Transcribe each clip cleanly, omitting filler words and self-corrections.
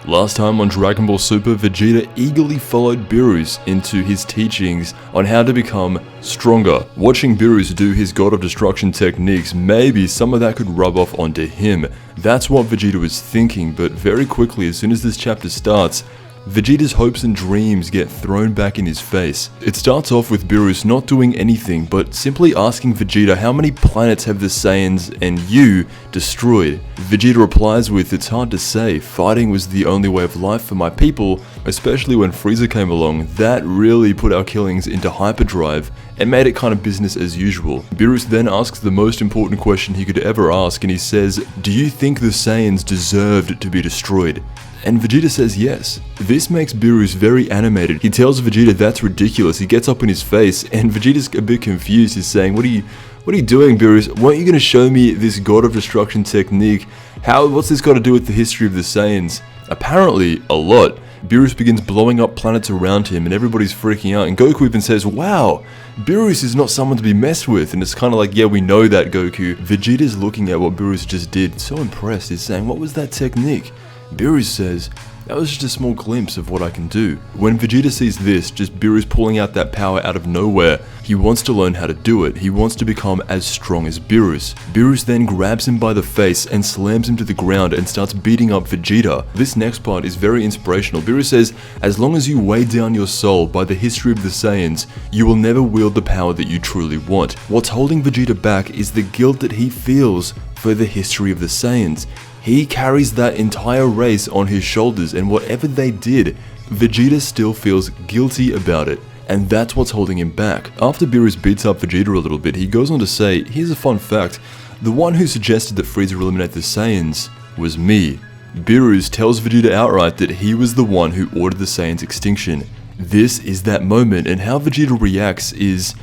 Last time on Dragon Ball Super, Vegeta eagerly followed Beerus into his teachings on how to become stronger. Watching Beerus do his God of Destruction techniques, maybe some of that could rub off onto him. That's what Vegeta was thinking, but very quickly, as soon as this chapter starts, Vegeta's hopes and dreams get thrown back in his face. It starts off with Beerus not doing anything, but simply asking Vegeta how many planets have the Saiyans and you destroyed. Vegeta replies with, "It's hard to say, fighting was the only way of life for my people, especially when Frieza came along. That really put our killings into hyperdrive and made it kind of business as usual." Beerus then asks the most important question he could ever ask, and he says, "Do you think the Saiyans deserved to be destroyed?" And Vegeta says yes. This makes Beerus very animated. He tells Vegeta that's ridiculous. He gets up in his face, and Vegeta's a bit confused. He's saying, What are you doing, Beerus? Weren't you going to show me this God of Destruction technique? What's this got to do with the history of the Saiyans?" Apparently, a lot. Beerus begins blowing up planets around him, and everybody's freaking out, and Goku even says, "Wow, Beerus is not someone to be messed with," and it's kind of like, yeah, we know that, Goku. Vegeta's looking at what Beerus just did, so impressed. He's saying, "What was that technique?" Beerus says, "That was just a small glimpse of what I can do." When Vegeta sees this, just Beerus pulling out that power out of nowhere, he wants to learn how to do it. He wants to become as strong as Beerus. Beerus then grabs him by the face and slams him to the ground and starts beating up Vegeta. This next part is very inspirational. Beerus says, "As long as you weigh down your soul by the history of the Saiyans, you will never wield the power that you truly want." What's holding Vegeta back is the guilt that he feels for the history of the Saiyans. He carries that entire race on his shoulders, and whatever they did, Vegeta still feels guilty about it. And that's what's holding him back. After Beerus beats up Vegeta a little bit, he goes on to say, "Here's a fun fact. The one who suggested that Frieza eliminate the Saiyans was me." Beerus tells Vegeta outright that he was the one who ordered the Saiyans' extinction. This is that moment, and how Vegeta reacts is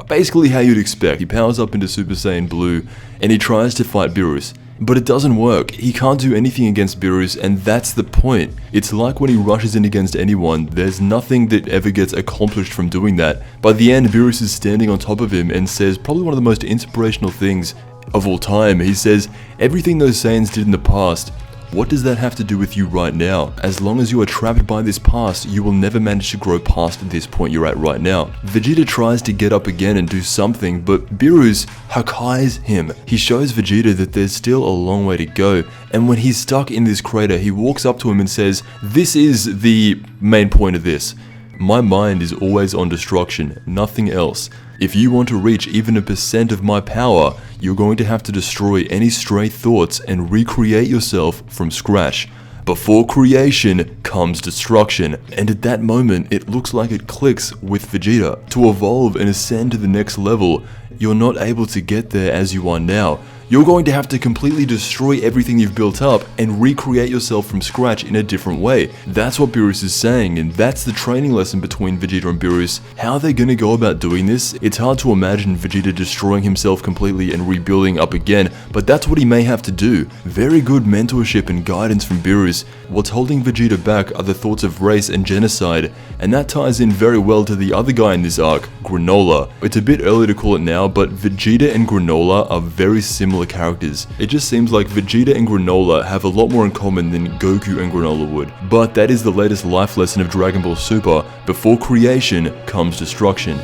basically how you'd expect. He powers up into Super Saiyan Blue, and he tries to fight Beerus. But it doesn't work. He can't do anything against Beerus, and that's the point. It's like when he rushes in against anyone, there's nothing that ever gets accomplished from doing that. By the end, Beerus is standing on top of him and says probably one of the most inspirational things of all time. He says, "Everything those Saiyans did in the past, what does that have to do with you right now? As long as you are trapped by this past, you will never manage to grow past this point you're at right now." Vegeta tries to get up again and do something, but Beerus Hakai's him. He shows Vegeta that there's still a long way to go, and when he's stuck in this crater, he walks up to him and says, "This is the main point of this. My mind is always on destruction, nothing else. If you want to reach even 1% of my power, you're going to have to destroy any stray thoughts and recreate yourself from scratch. Before creation comes destruction." And at that moment, it looks like it clicks with Vegeta. To evolve and ascend to the next level, you're not able to get there as you are now. You're going to have to completely destroy everything you've built up and recreate yourself from scratch in a different way. That's what Beerus is saying, and that's the training lesson between Vegeta and Beerus. How are they going to go about doing this? It's hard to imagine Vegeta destroying himself completely and rebuilding up again, but that's what he may have to do. Very good mentorship and guidance from Beerus. What's holding Vegeta back are the thoughts of race and genocide, and that ties in very well to the other guy in this arc, Granola. It's a bit early to call it now, but Vegeta and Granola are very similar characters. It just seems like Vegeta and Granola have a lot more in common than Goku and Granola would. But that is the latest life lesson of Dragon Ball Super. Before creation comes destruction.